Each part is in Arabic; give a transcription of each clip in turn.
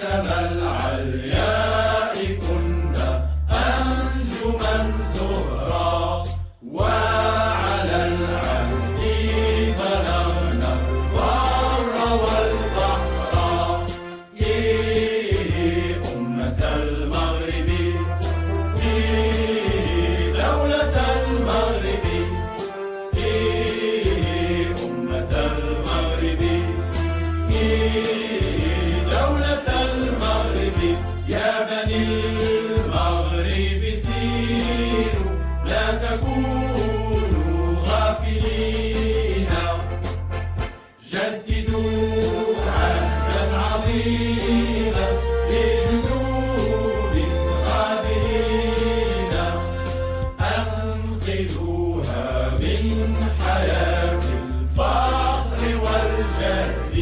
سما العلياء كنا أنجما زهرا، وعلى العهد بلغنا البر والبحر. أمة المغرب، دولة المغرب، أمة المغرب، دولة المغرب. يا بني المغرب سيروا، لا تكونوا غافلين، جددوا عهدا عظيما لجدود غابرين، أنقذوها من حياة الفقر والجهل.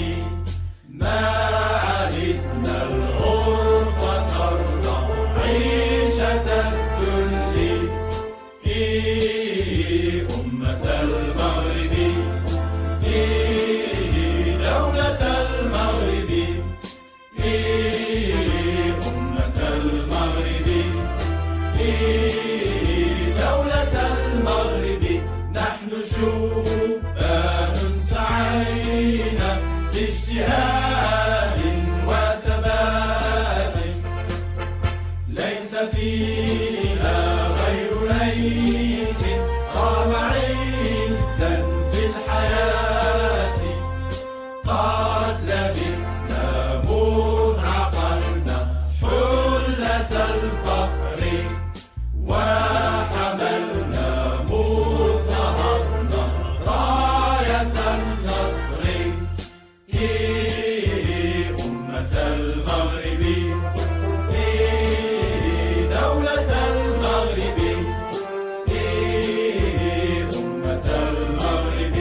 ما عهدنا الغرب ترضى عيشة الذل. أمة المغرب، دولة المغرب، أمة المغرب، دولة المغرب. نحن شبان سعينا باجتهاد وثبات، ليس فيها غير ليث رام عزا في الحياة. قد لبسنا مذ عقلنا حلة الفخر، وحملنا مذ نهضنا راية النصر. أمة المغرب، دولة المغرب، أمة المغرب،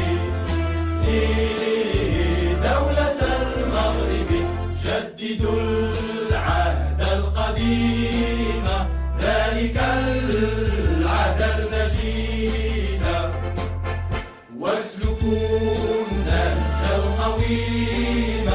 دولة المغرب. جددوا العهد القديم، ذلك العهد المجيد، واسلكوا النهج القويم